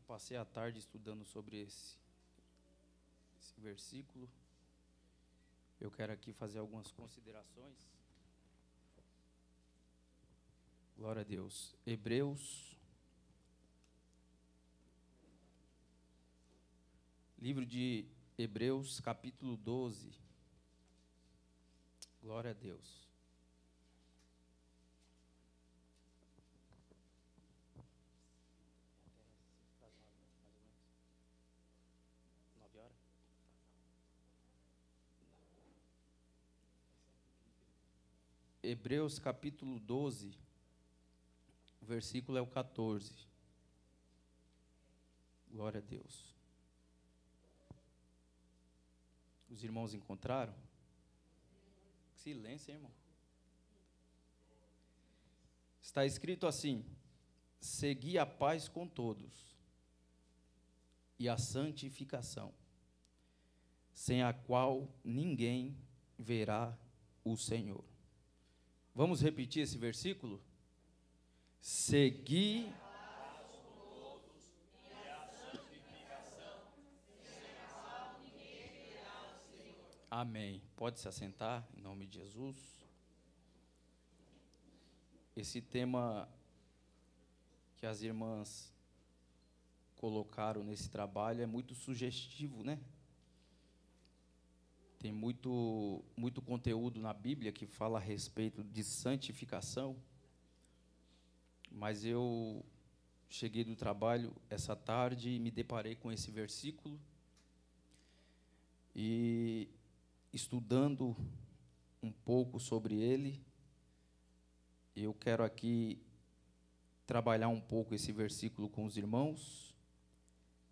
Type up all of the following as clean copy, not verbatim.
passei a tarde estudando sobre esse versículo. Eu quero aqui fazer algumas considerações. Glória a Deus. Livro de Hebreus, capítulo 12. Glória a Deus. Hebreus capítulo 12, o versículo é o 14. Glória a Deus. Os irmãos encontraram? Silêncio, hein, irmão. Está escrito assim: segui a paz com todos e a santificação, sem a qual ninguém verá o Senhor. Vamos repetir esse versículo? Segui a paz com todos e a santificação, sem a qual ninguém verá o Senhor. Amém. Pode se assentar, em nome de Jesus. Esse tema que as irmãs colocaram nesse trabalho é muito sugestivo, né? Tem muito conteúdo na Bíblia que fala a respeito de santificação, mas eu cheguei do trabalho essa tarde e me deparei com esse versículo e, estudando um pouco sobre ele, eu quero aqui trabalhar um pouco esse versículo com os irmãos,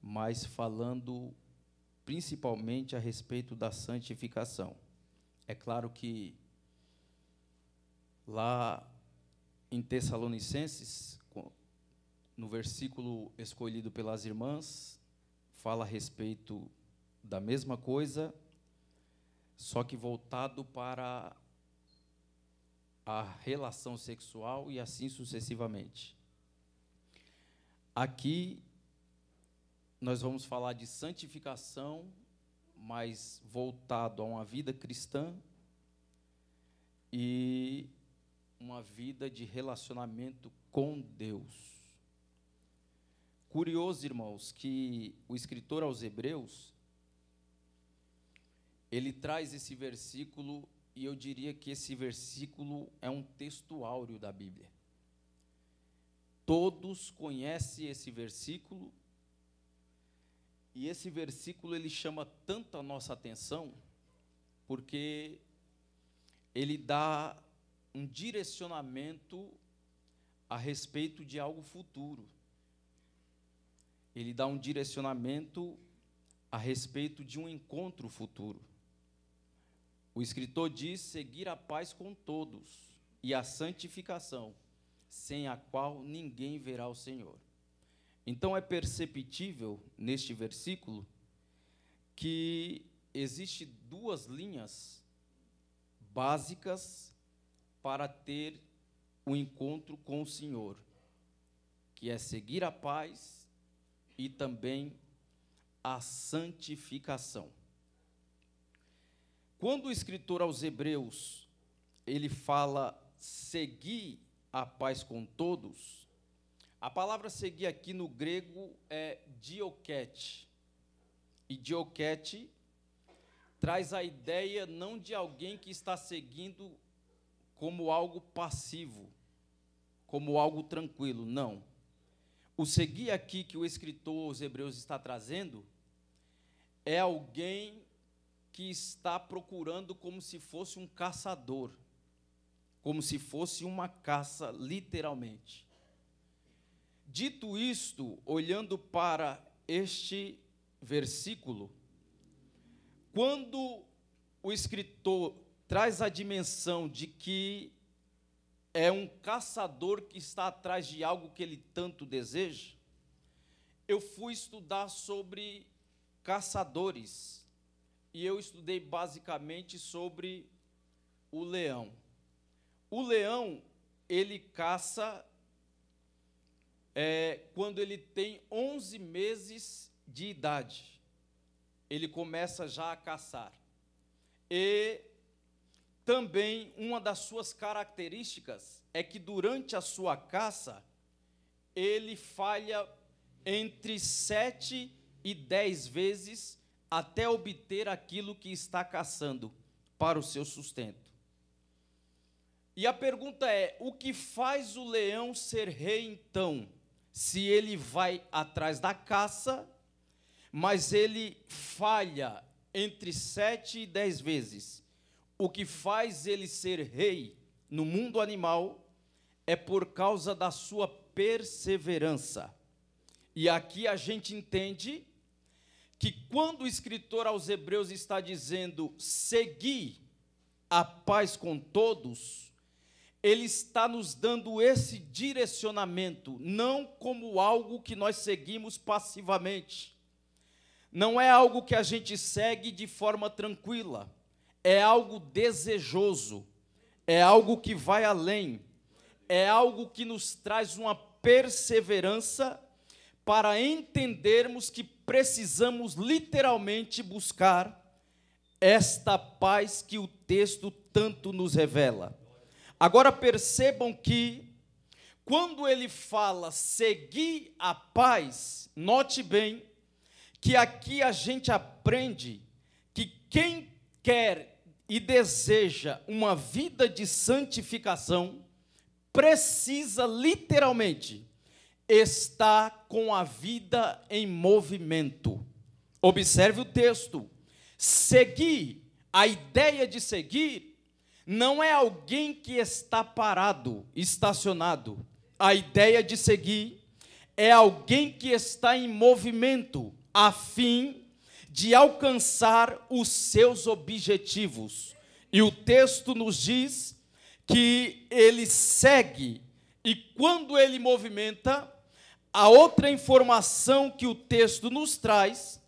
mas falando principalmente a respeito da santificação. É claro que lá em Tessalonicenses, no versículo escolhido pelas irmãs, fala a respeito da mesma coisa, só que voltado para a relação sexual e assim sucessivamente. Aqui nós vamos falar de santificação, mas voltado a uma vida cristã e uma vida de relacionamento com Deus. Curioso, irmãos, que o escritor aos Hebreus, ele traz esse versículo, e eu diria que esse versículo é um texto áureo da Bíblia. Todos conhecem esse versículo, e esse versículo ele chama tanto a nossa atenção, porque ele dá um direcionamento a respeito de algo futuro. Ele dá um direcionamento a respeito de um encontro futuro. O escritor diz: seguir a paz com todos e a santificação, sem a qual ninguém verá o Senhor. Então, é perceptível, neste versículo, que existem duas linhas básicas para ter um encontro com o Senhor, que é seguir a paz e também a santificação. Quando o escritor aos Hebreus, ele fala seguir a paz com todos, a palavra seguir aqui no grego é dioquete. E dioquete traz a ideia não de alguém que está seguindo como algo passivo, como algo tranquilo, não. O seguir aqui que o escritor aos Hebreus está trazendo é alguém que está procurando como se fosse um caçador, como se fosse uma caça, literalmente. Dito isto, olhando para este versículo, quando o escritor traz a dimensão de que é um caçador que está atrás de algo que ele tanto deseja, eu fui estudar sobre caçadores, e eu estudei basicamente sobre o leão. O leão, ele caça quando ele tem 11 meses de idade. Ele começa já a caçar. E também uma das suas características é que durante a sua caça, ele falha entre 7 e 10 vezes até obter aquilo que está caçando para o seu sustento. E a pergunta é: o que faz o leão ser rei então, se ele vai atrás da caça, mas ele falha entre 7 e 10 vezes? O que faz ele ser rei no mundo animal é por causa da sua perseverança. E aqui a gente entende que quando o escritor aos Hebreus está dizendo segui a paz com todos, ele está nos dando esse direcionamento, não como algo que nós seguimos passivamente. Não é algo que a gente segue de forma tranquila, é algo desejoso, é algo que vai além, é algo que nos traz uma perseverança para entendermos que precisamos literalmente buscar esta paz que o texto tanto nos revela. Agora percebam que, quando ele fala seguir a paz, note bem que aqui a gente aprende que quem quer e deseja uma vida de santificação precisa literalmente estar com a vida em movimento. Observe o texto. Seguir, a ideia de seguir, não é alguém que está parado, estacionado. A ideia de seguir é alguém que está em movimento, a fim de alcançar os seus objetivos. E o texto nos diz que ele segue, e quando ele movimenta, a outra informação que o texto nos traz,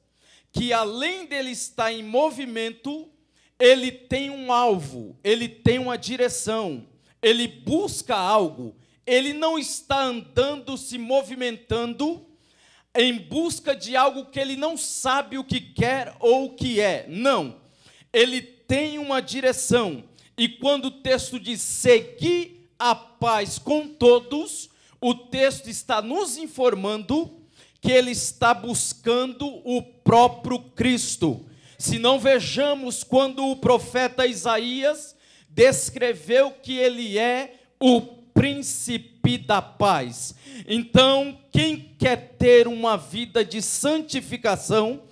que além dele estar em movimento, ele tem um alvo, ele tem uma direção, ele busca algo, ele não está andando, se movimentando, em busca de algo que ele não sabe o que quer ou o que é. Não, ele tem uma direção. E quando o texto diz seguir a paz com todos, o texto está nos informando que ele está buscando o próprio Cristo. Se não, vejamos quando o profeta Isaías descreveu que ele é o príncipe da paz. Então, quem quer ter uma vida de santificação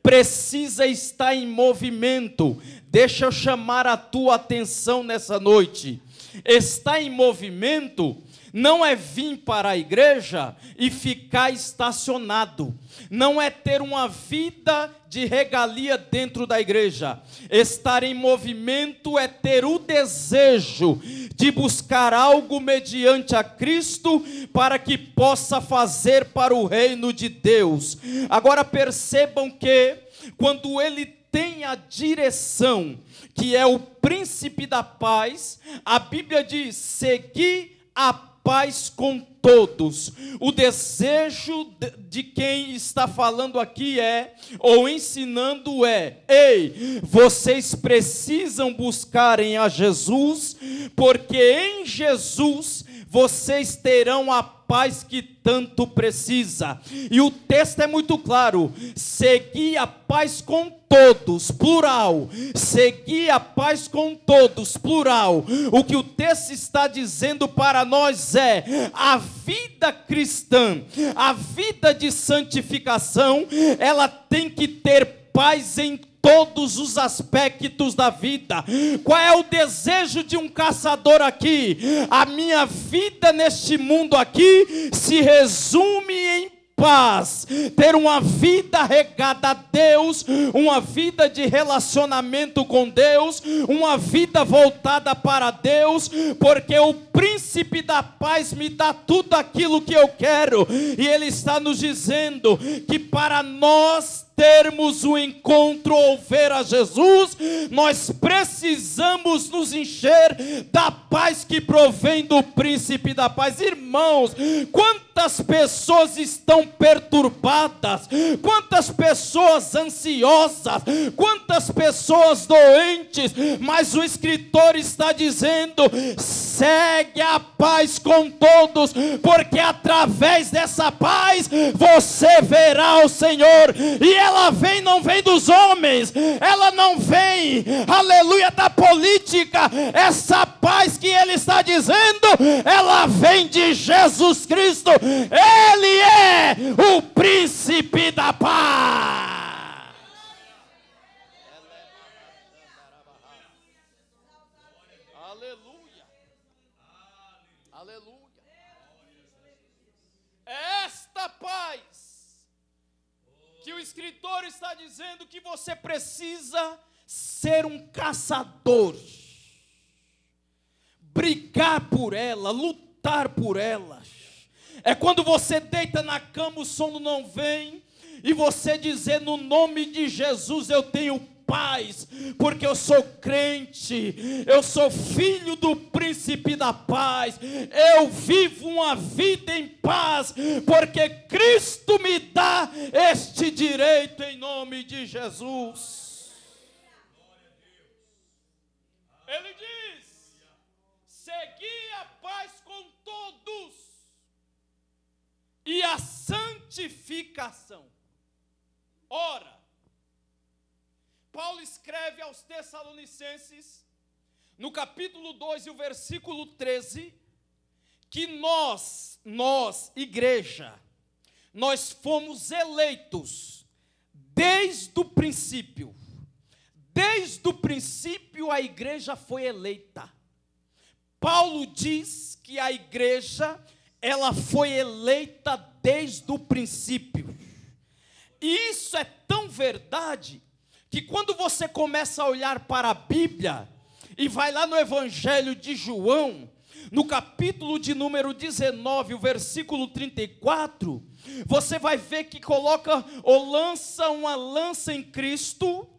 precisa estar em movimento. Deixa eu chamar a tua atenção nessa noite. Estar em movimento não é vir para a igreja e ficar estacionado. Não é ter uma vida de regalia dentro da igreja. Estar em movimento é ter o desejo de buscar algo mediante a Cristo para que possa fazer para o reino de Deus. Agora percebam que quando ele tem a direção, que é o príncipe da paz, a Bíblia diz: segui a paz com todos. O desejo de quem está falando aqui ou ensinando ei, vocês precisam buscarem a Jesus, porque em Jesus vocês terão a paz que tanto precisa. E o texto é muito claro: segui a paz com todos, plural. Segui a paz com todos, plural. O que o texto está dizendo para nós é: a vida cristã, a vida de santificação, ela tem que ter paz em todos os aspectos da vida. Qual é o desejo de um caçador aqui? A minha vida neste mundo aqui se resume em paz, ter uma vida regada a Deus, uma vida de relacionamento com Deus, uma vida voltada para Deus, porque o príncipe da paz me dá tudo aquilo que eu quero, e ele está nos dizendo que para nós termos um encontro ou ver a Jesus, nós precisamos nos encher da paz que provém do príncipe da paz. Irmãos, quantas pessoas estão perturbadas, quantas pessoas ansiosas, quantas pessoas doentes, mas o escritor está dizendo: segue a paz com todos, porque através dessa paz você verá o Senhor. E ela vem, não vem dos homens, ela não vem, aleluia, da política. Essa paz que ele está dizendo, ela vem de Jesus Cristo. Ele é o príncipe da paz. Aleluia. Aleluia. Esta paz que o escritor está dizendo que você precisa ser um caçador, brigar por ela, lutar por ela. É quando você deita na cama, o sono não vem, e você dizer: no nome de Jesus eu tenho paz, porque eu sou crente, eu sou filho do príncipe da paz, eu vivo uma vida em paz, porque Cristo me dá este direito em nome de Jesus. Ele diz: segui a paz com todos e a santificação. Ora, Paulo escreve aos Tessalonicenses, no capítulo 2 e o versículo 13, que nós, igreja, nós fomos eleitos desde o princípio. Desde o princípio a igreja foi eleita. Paulo diz que a igreja, ela foi eleita desde o princípio. E isso é tão verdade que quando você começa a olhar para a Bíblia e vai lá no Evangelho de João, no capítulo de número 19, o versículo 34, você vai ver que coloca ou lança uma lança em Cristo.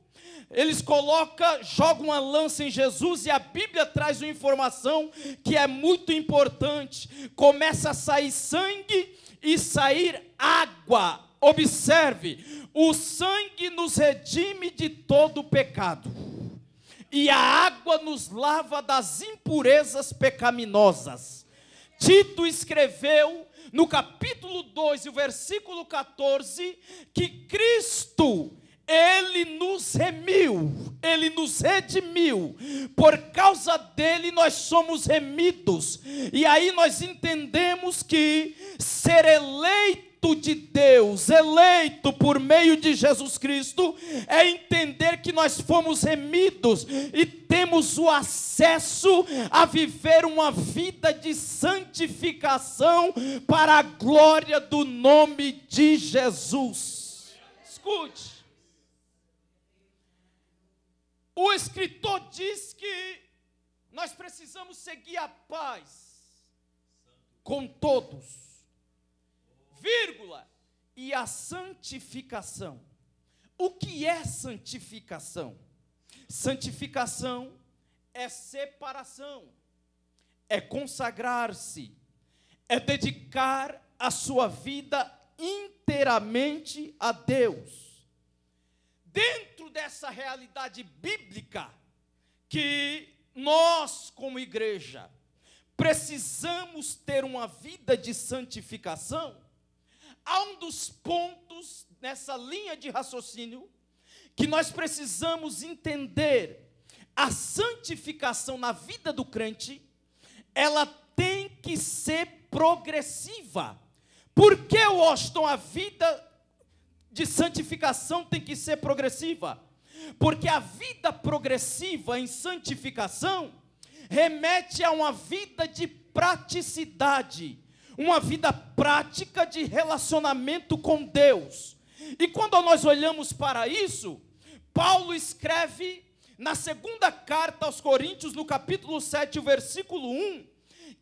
Eles jogam uma lança em Jesus, e a Bíblia traz uma informação que é muito importante. Começa a sair sangue e sair água. Observe, o sangue nos redime de todo o pecado, e a água nos lava das impurezas pecaminosas. Tito escreveu no capítulo 2, o versículo 14, que Cristo, Ele nos remiu, Ele nos redimiu, por causa dEle nós somos remidos. E aí nós entendemos que ser eleito de Deus, eleito por meio de Jesus Cristo, é entender que nós fomos remidos e temos o acesso a viver uma vida de santificação para a glória do nome de Jesus. Escute, o escritor diz que nós precisamos seguir a paz com todos, vírgula, e a santificação. O que é santificação? Santificação é separação, é consagrar-se, é dedicar a sua vida inteiramente a Deus. Dentro dessa realidade bíblica, que nós, como igreja, precisamos ter uma vida de santificação, há um dos pontos nessa linha de raciocínio que nós precisamos entender. A santificação na vida do crente, ela tem que ser progressiva. Por que, Washington, a vida de santificação tem que ser progressiva? Porque a vida progressiva em santificação remete a uma vida de praticidade, uma vida prática de relacionamento com Deus. E quando nós olhamos para isso, Paulo escreve na segunda carta aos Coríntios, no capítulo 7, o versículo 1,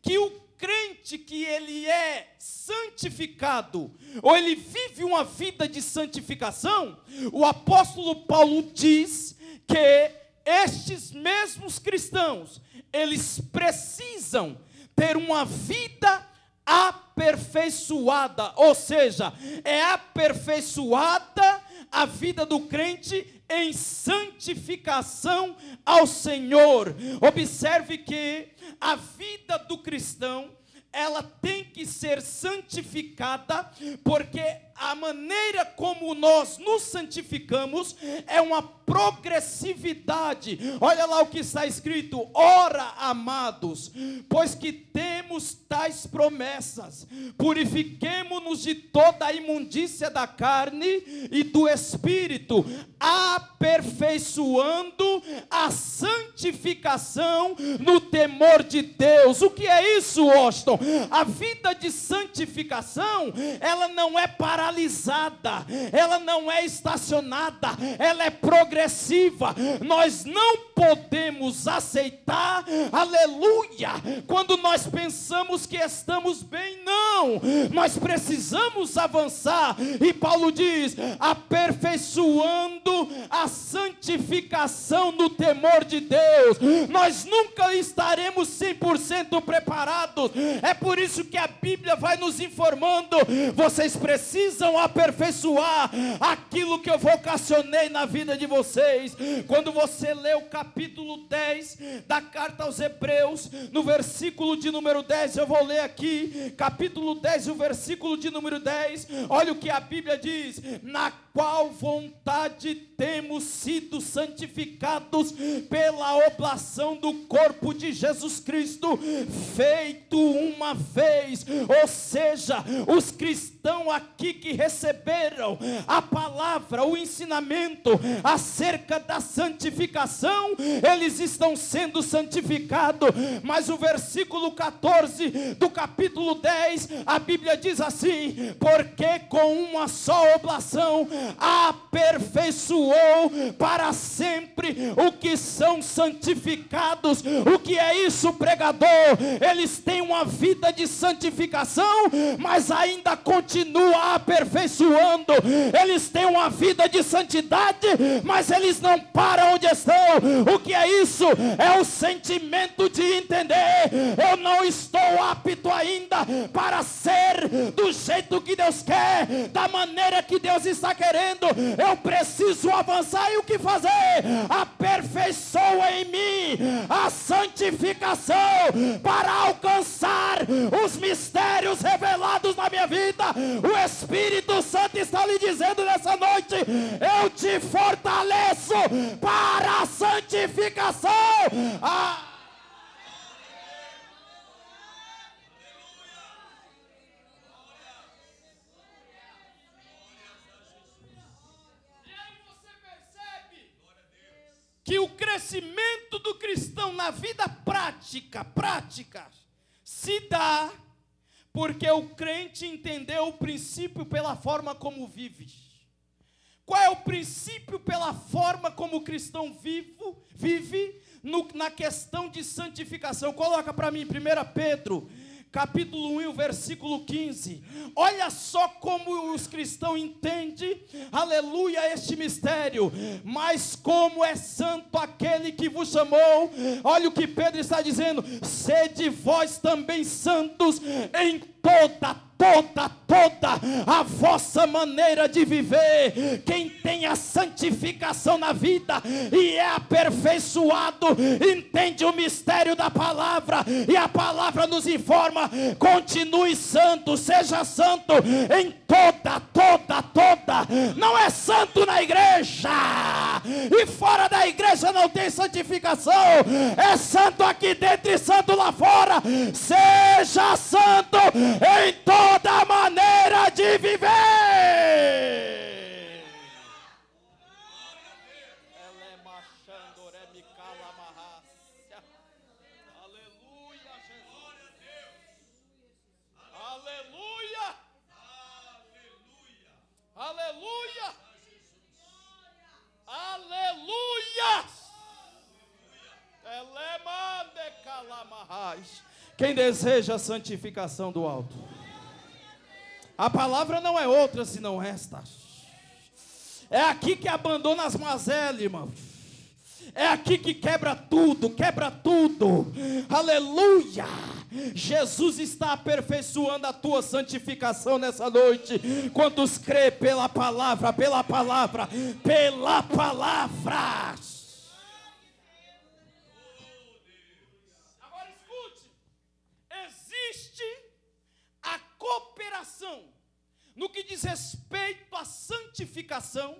que o crente que ele é santificado, ou ele vive uma vida de santificação, o apóstolo Paulo diz que estes mesmos cristãos, eles precisam ter uma vida aperfeiçoada, ou seja, é aperfeiçoada a vida do crente em santificação ao Senhor. Observe que a vida do cristão, ela tem que ser santificada, porque a maneira como nós nos santificamos é uma progressividade. Olha lá o que está escrito: ora, amados, pois que temos tais promessas, purifiquemo-nos de toda a imundícia da carne e do espírito, aperfeiçoando a santificação no temor de Deus. O que é isso, Washington? A vida de santificação, ela não é paralisada, ela não é estacionada, ela é progressiva. Nós não podemos aceitar, aleluia, quando nós pensamos que estamos bem. Não, nós precisamos avançar, e Paulo diz: aperfeiçoando a santificação no temor de Deus. Nós nunca estaremos 100% preparados. É por isso que a Bíblia vai nos informando: vocês precisam aperfeiçoar aquilo que eu vocacionei na vida de vocês. Quando você lê o capítulo 10 da carta aos Hebreus, no versículo de número 10, eu vou ler aqui, capítulo 10, o versículo de número 10, olha o que a Bíblia diz: na qual vontade temos sido santificados pela oblação do corpo de Jesus Cristo, feito uma vez. Ou seja, os cristãos aqui que receberam a palavra, o ensinamento acerca da santificação, eles estão sendo santificados. Mas o versículo 14 do capítulo 10, a Bíblia diz assim: porque com uma só oblação aperfeiçoou para sempre o que são santificados. O que é isso, pregador? Eles têm uma vida de santificação, mas ainda continua aperfeiçoando. Eles têm uma vida de santidade, mas eles não param onde estão. O que é isso? É o sentimento de entender: eu não estou apto ainda para ser do jeito que Deus quer, da maneira que Deus está querendo. Eu preciso avançar. E o que fazer? Aperfeiçoa em mim a santificação para alcançar os mistérios revelados na minha vida. O Espírito Santo está lhe dizendo nessa noite: eu te fortaleço para a santificação. Que o crescimento do cristão na vida prática, se dá porque o crente entendeu o princípio pela forma como vive. Qual é o princípio pela forma como o cristão vive na questão de santificação? Coloca para mim 1 Pedro, capítulo 1, versículo 15. Olha só como os cristãos entendem, aleluia, este mistério. Mas como é santo aquele que vos chamou, olha o que Pedro está dizendo: sede vós também santos em toda a vossa maneira de viver. Quem tem a santificação na vida e é aperfeiçoado, entende o mistério da palavra, e a palavra nos informa: continue santo, seja santo em toda. Não é santo na igreja, e fora da igreja não tem santificação. É santo aqui dentro e santo lá fora. Seja santo em toda maneira de viver. Aleluia, Jesus. Aleluia. Aleluia. Aleluia. Quem deseja a santificação do alto? A palavra não é outra senão esta. É aqui que abandona as mazelas, irmão. É aqui que quebra tudo, quebra tudo. Aleluia! Jesus está aperfeiçoando a tua santificação nessa noite. Quantos crê pela palavra, pela palavra, pela palavra. Agora escute. Existe a cooperação no que diz respeito à santificação,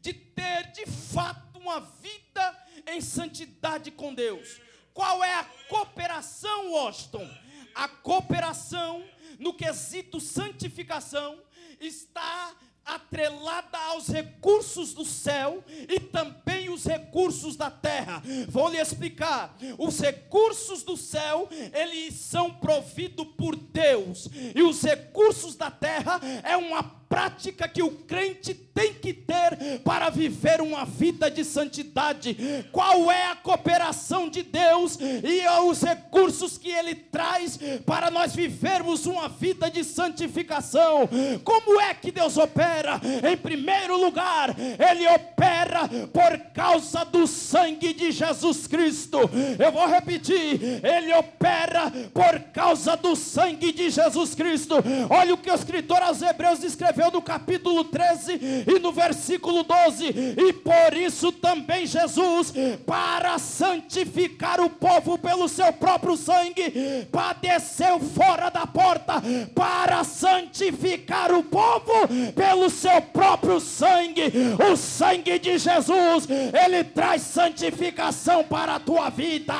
de ter de fato uma vida em santidade com Deus. Qual é a cooperação, Washington? A cooperação no quesito santificação está atrelada aos recursos do céu e também os recursos da terra. Vou lhe explicar. Os recursos do céu, eles são providos por Deus, e os recursos da terra é uma prática que o crente tem que ter para viver uma vida de santidade. Qual é a cooperação de Deus e os recursos que Ele traz para nós vivermos uma vida de santificação? Como é que Deus opera? Em primeiro lugar, Ele opera por causa do sangue de Jesus Cristo. Eu vou repetir, Ele opera por causa do sangue de Jesus Cristo. Olha o que o escritor aos Hebreus escreveu no capítulo 13 e no versículo 12: e por isso também Jesus, para santificar o povo pelo seu próprio sangue, padeceu fora da porta, para santificar o povo pelo seu próprio sangue. O sangue de Jesus, ele traz santificação para a tua vida.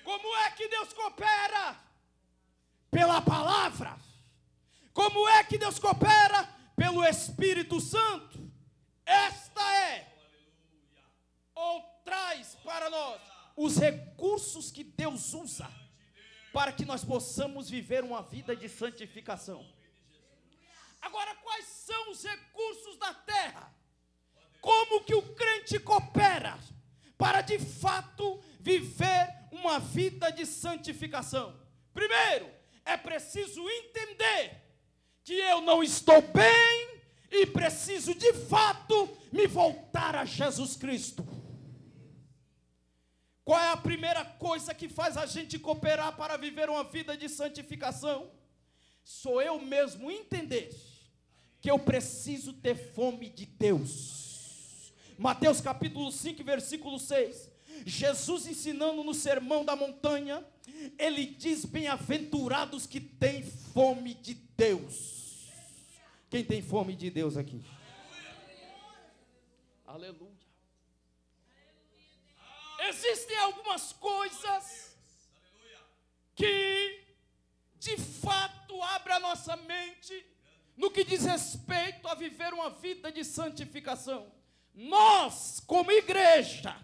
Como é que Deus coopera? Pela palavra. Como é que Deus coopera? Pelo Espírito Santo. Esta é, ou traz para nós, os recursos que Deus usa para que nós possamos viver uma vida de santificação. Agora, quais são os recursos da terra? Como que o crente coopera para de fato viver uma vida de santificação? Primeiro, é preciso entender que eu não estou bem e preciso de fato me voltar a Jesus Cristo. Qual é a primeira coisa que faz a gente cooperar para viver uma vida de santificação? Sou eu mesmo entender que eu preciso ter fome de Deus. Mateus capítulo 5, versículo 6. Jesus ensinando no Sermão da Montanha, ele diz: bem-aventurados que têm fome de Deus. Quem tem fome de Deus aqui? Aleluia. Existem algumas coisas que de fato abrem a nossa mente no que diz respeito a viver uma vida de santificação. Nós, como igreja,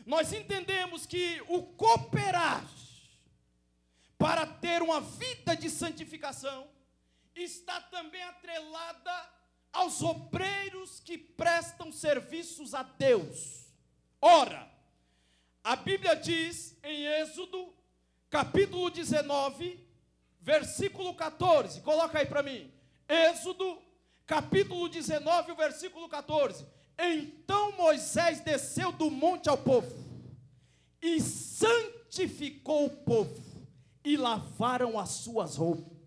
nós entendemos que o cooperar para ter uma vida de santificação está também atrelada aos obreiros que prestam serviços a Deus. Ora, a Bíblia diz em Êxodo, capítulo 19, versículo 14. Coloca aí para mim. Êxodo, capítulo 19, versículo 14. Então Moisés desceu do monte ao povo e santificou o povo, e lavaram as suas roupas.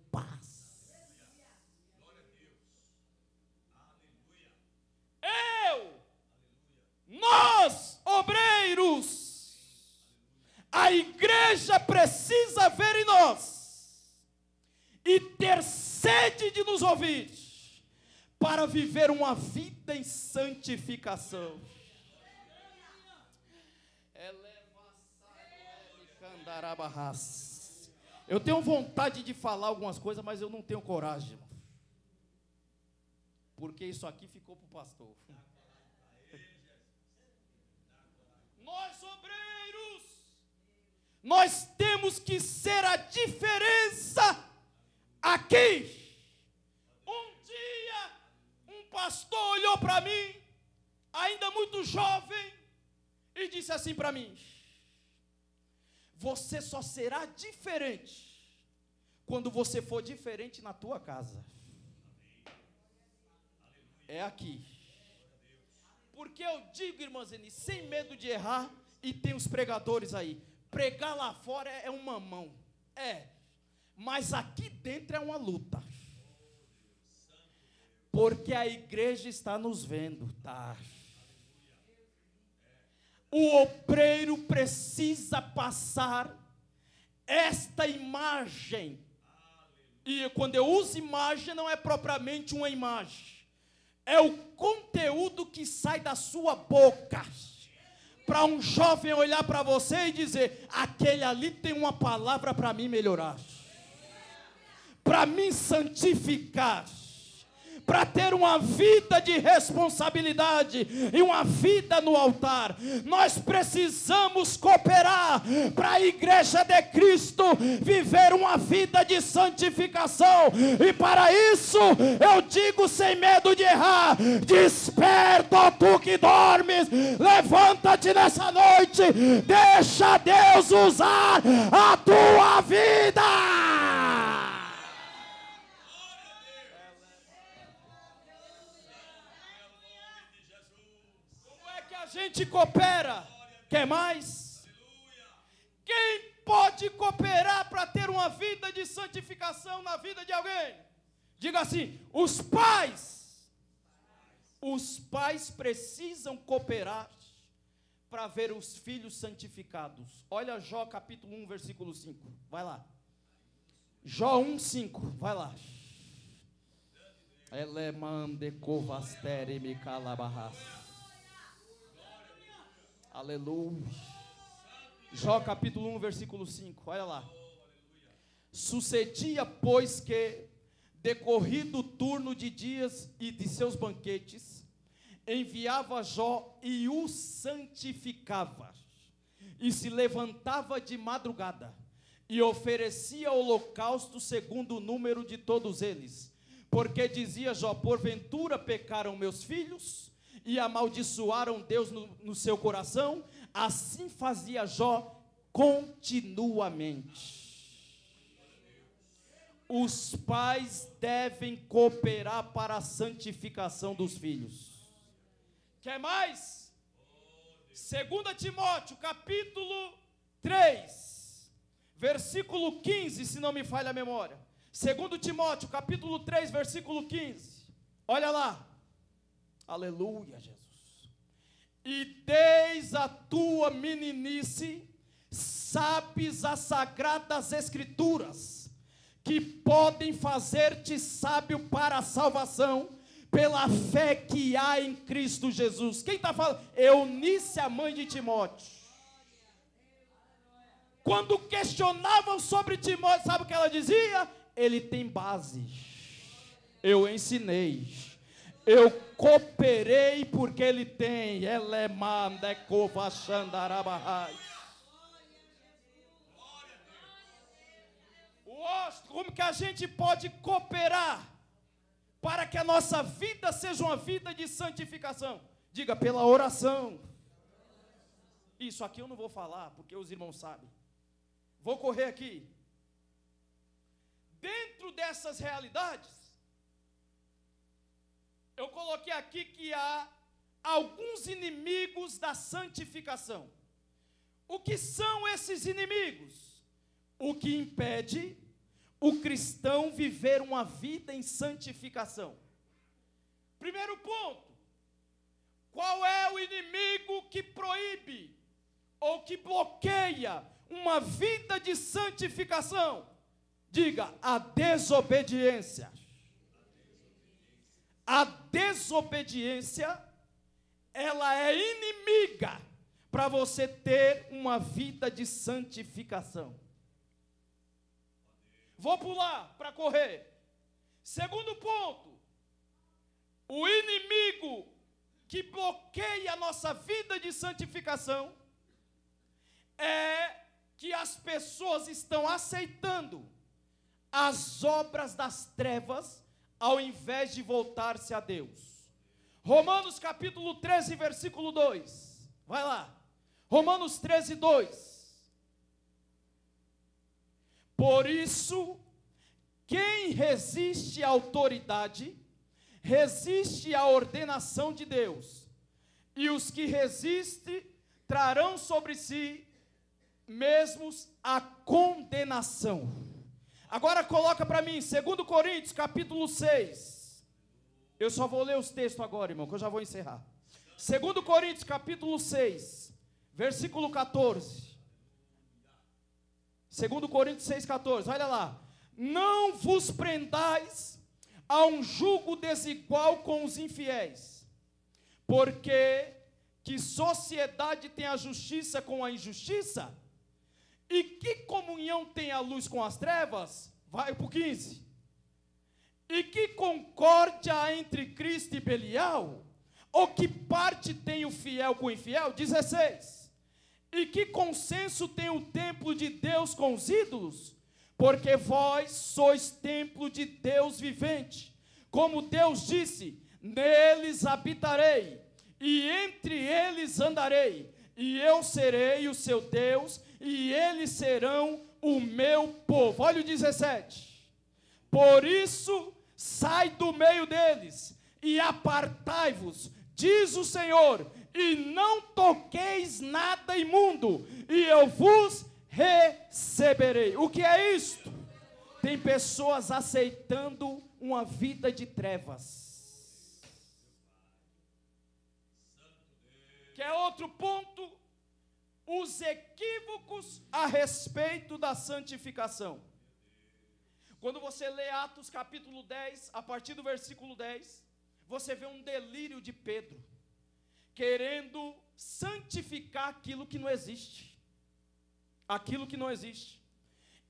Nós, obreiros, a igreja precisa ver em nós e ter sede de nos ouvir para viver uma vida em santificação. Eu tenho vontade de falar algumas coisas, mas eu não tenho coragem, irmão. Porque isso aqui ficou para o pastor. Nós, obreiros, nós temos que ser a diferença aqui. Um dia, um pastor olhou para mim, ainda muito jovem, e disse: disse assim para mim: você só será diferente quando você for diferente na tua casa. É aqui. Porque eu digo, irmã Zeni, sem medo de errar, e tem os pregadores aí, pregar lá fora é um mamão. Mas aqui dentro é uma luta. Porque a igreja está nos vendo, tá? O obreiro precisa passar esta imagem. E quando eu uso imagem, não é propriamente uma imagem. É o conteúdo que sai da sua boca. Para um jovem olhar para você e dizer: aquele ali tem uma palavra para mim melhorar, para me santificar, para ter uma vida de responsabilidade e uma vida no altar. Nós precisamos cooperar para a igreja de Cristo viver uma vida de santificação, e para isso eu digo sem medo de errar: desperta, ó tu que dormes, levanta-te nessa noite, deixa Deus usar a tua vida. A gente coopera. Quer mais? Quem pode cooperar para ter uma vida de santificação na vida de alguém? Diga assim: os pais. Os pais precisam cooperar para ver os filhos santificados. Olha Jó capítulo 1, versículo 5. Vai lá. Jó 1, 5. Vai lá. Elemande covastere me calabarras. Aleluia. Jó capítulo 1, versículo 5, olha lá. Sucedia, pois, que, decorrido o turno de dias e de seus banquetes, enviava Jó e o santificava, e se levantava de madrugada, e oferecia holocausto segundo o número de todos eles, porque dizia Jó: porventura pecaram meus filhos, e amaldiçoaram Deus no seu coração. Assim fazia Jó continuamente. Os pais devem cooperar para a santificação dos filhos. Quer mais? 2 Timóteo capítulo 3, versículo 15, se não me falha a memória. 2 Timóteo capítulo 3, versículo 15. Olha lá. Aleluia, Jesus. E desde a tua meninice sabes as sagradas escrituras, que podem fazer-te sábio para a salvação, pela fé que há em Cristo Jesus. Quem está falando? Eunice, a mãe de Timóteo. Quando questionavam sobre Timóteo, sabe o que ela dizia? Ele tem base. Eu ensinei. Eu cooperei porque ele tem. Como que a gente pode cooperar para que a nossa vida seja uma vida de santificação? Diga: pela oração. Isso aqui eu não vou falar, porque os irmãos sabem. Vou correr aqui. Dentro dessas realidades, eu coloquei aqui que há alguns inimigos da santificação. O que são esses inimigos? O que impede o cristão viver uma vida em santificação. Primeiro ponto: qual é o inimigo que proíbe ou que bloqueia uma vida de santificação? Diga: a desobediência. A desobediência, ela é inimiga para você ter uma vida de santificação. Vou pular para correr. Segundo ponto: o inimigo que bloqueia a nossa vida de santificação é que as pessoas estão aceitando as obras das trevas ao invés de voltar-se a Deus. Romanos capítulo 13, versículo 2. Vai lá. Romanos 13, 2. Por isso, quem resiste à autoridade, resiste à ordenação de Deus, e os que resistem trarão sobre si mesmos a condenação. Agora coloca para mim, 2 Coríntios, capítulo 6. Eu só vou ler os textos agora, irmão, que eu já vou encerrar. 2 Coríntios, capítulo 6, versículo 14. 2 Coríntios 6, 14, olha lá. Não vos prendais a um jugo desigual com os infiéis, porque que sociedade tem a justiça com a injustiça? E que comunhão tem a luz com as trevas? Vai para o 15. E que concórdia há entre Cristo e Belial? Ou que parte tem o fiel com o infiel? 16. E que consenso tem o templo de Deus com os ídolos? Porque vós sois templo de Deus vivente. Como Deus disse, neles habitarei, e entre eles andarei, e eu serei o seu Deus, e eles serão o meu povo. Olha o 17. Por isso, sai do meio deles, e apartai-vos, diz o Senhor, e não toqueis nada imundo, e eu vos receberei. O que é isto? Tem pessoas aceitando uma vida de trevas. Que é outro ponto, os equívocos a respeito da santificação. Quando você lê Atos capítulo 10, a partir do versículo 10, você vê um delírio de Pedro, querendo santificar aquilo que não existe. Aquilo que não existe.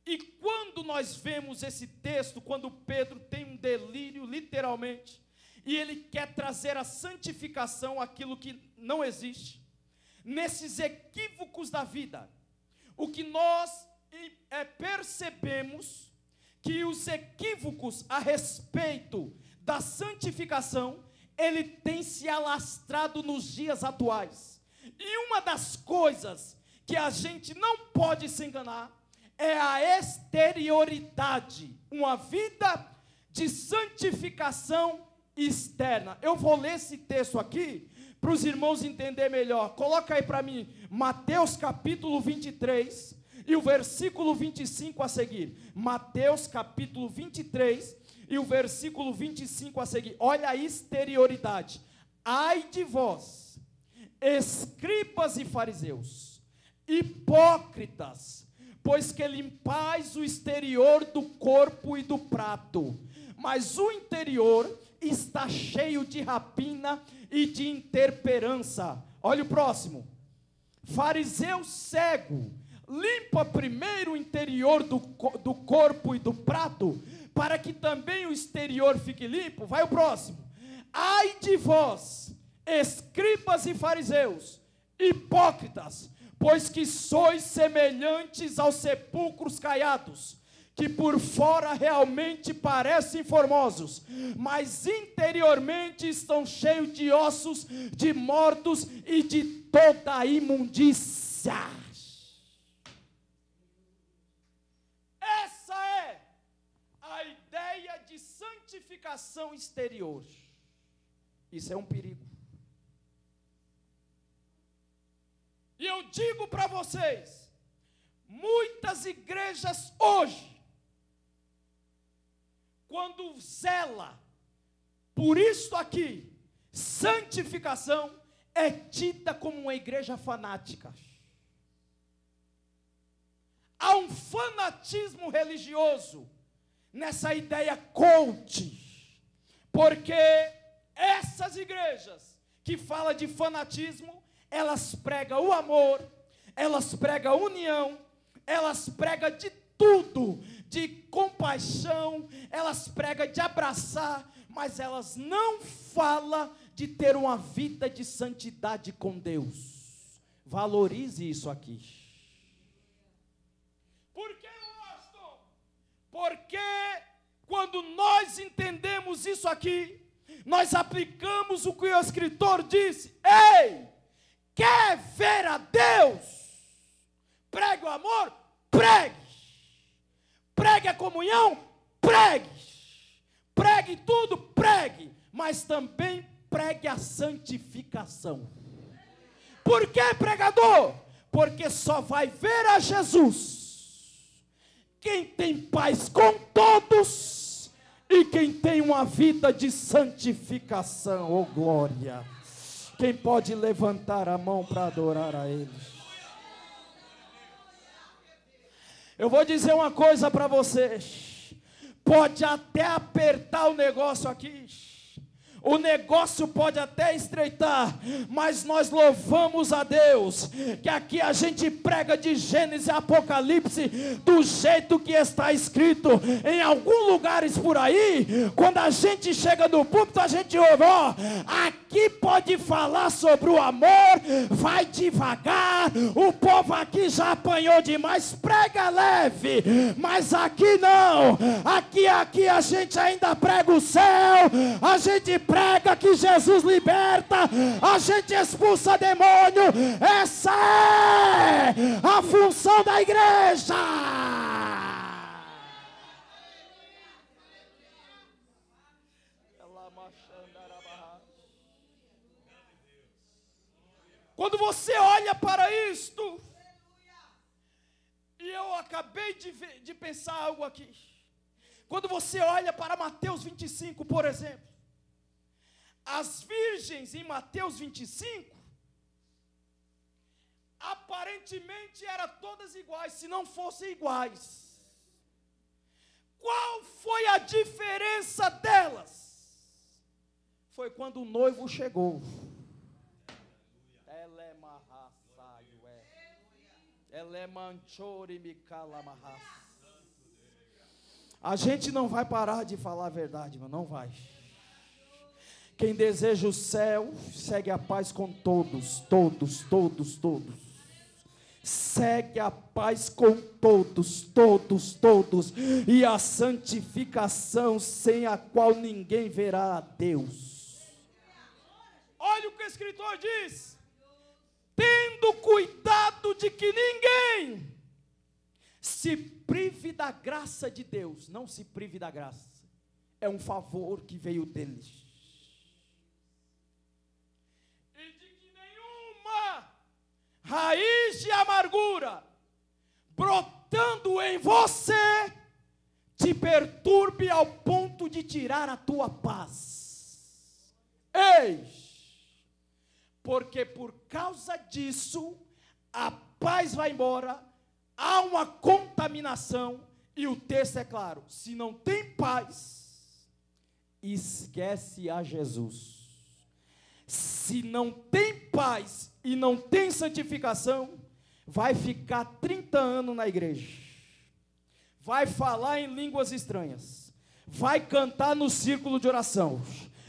E quando nós vemos esse texto, quando Pedro tem um delírio, literalmente, e ele quer trazer a santificação, aquilo que não existe, nesses equívocos da vida, o que nós percebemos, que os equívocos a respeito da santificação, ele tem se alastrado nos dias atuais. E uma das coisas que a gente não pode se enganar é a exterioridade, uma vida de santificação externa. Eu vou ler esse texto aqui para os irmãos entenderem melhor. Coloca aí para mim, Mateus capítulo 23 e o versículo 25 a seguir. Mateus capítulo 23 e o versículo 25 a seguir. Olha a exterioridade. Ai de vós, escribas e fariseus, hipócritas, pois que limpais o exterior do corpo e do prato, mas o interior está cheio de rapina e de intemperança. Olha o próximo. Fariseu cego, limpa primeiro o interior do corpo e do prato, para que também o exterior fique limpo. Vai o próximo. Ai de vós, escribas e fariseus, hipócritas, pois que sois semelhantes aos sepulcros caiados, que por fora realmente parecem formosos, mas interiormente estão cheios de ossos, de mortos e de toda a imundícia. Essa é a ideia de santificação exterior. Isso é um perigo. E eu digo para vocês, muitas igrejas hoje, quando zela por isso aqui, santificação, é tida como uma igreja fanática. Há um fanatismo religioso nessa ideia coach, porque essas igrejas que falam de fanatismo, elas pregam o amor, elas pregam a união, elas pregam de tudo, de compaixão, elas pregam de abraçar, mas elas não falam de ter uma vida de santidade com Deus. Valorize isso aqui. Por que, pastor? Porque quando nós entendemos isso aqui, nós aplicamos o que o escritor disse. Ei! Quer ver a Deus? Pregue o amor? Pregue. Pregue a comunhão? Pregue. Pregue tudo? Pregue. Mas também pregue a santificação. Por que, pregador? Porque só vai ver a Jesus quem tem paz com todos e quem tem uma vida de santificação. Oh glória! Quem pode levantar a mão para adorar a Ele? Eu vou dizer uma coisa para vocês. Pode até apertar o negócio aqui. O negócio pode até estreitar, mas nós louvamos a Deus, que aqui a gente prega de Gênesis e Apocalipse, do jeito que está escrito. Em alguns lugares por aí, quando a gente chega no púlpito, a gente ouve, ó, aqui pode falar sobre o amor, vai devagar, o povo aqui já apanhou demais, prega leve, mas aqui não, aqui a gente ainda prega o céu, a gente prega que Jesus liberta, a gente expulsa demônio. Essa é a função da igreja. Quando você olha para isto, e eu acabei de pensar algo aqui, quando você olha para Mateus 25, por exemplo, as virgens em Mateus 25, aparentemente eram todas iguais, se não fossem iguais. Qual foi a diferença delas? Foi quando o noivo chegou. A gente não vai parar de falar a verdade, mas não vai. Quem deseja o céu, segue a paz com todos, todos. Segue a paz com todos. E a santificação, sem a qual ninguém verá a Deus. Olha o que o escritor diz. Tendo cuidado de que ninguém se prive da graça de Deus. Não se prive da graça. É um favor que veio dele. Raiz de amargura brotando em você te perturbe ao ponto de tirar a tua paz. Eis, porque por causa disso a paz vai embora, há uma contaminação, e o texto é claro: se não tem paz, esquece a Jesus. Se não tem paz e não tem santificação, vai ficar 30 anos na igreja, vai falar em línguas estranhas, vai cantar no círculo de oração,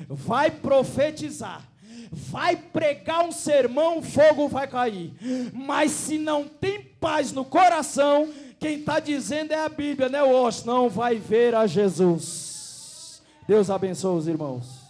vai profetizar, vai pregar um sermão, o fogo vai cair, mas se não tem paz no coração, quem está dizendo é a Bíblia, né? Não vai ver a Jesus. Deus abençoe os irmãos.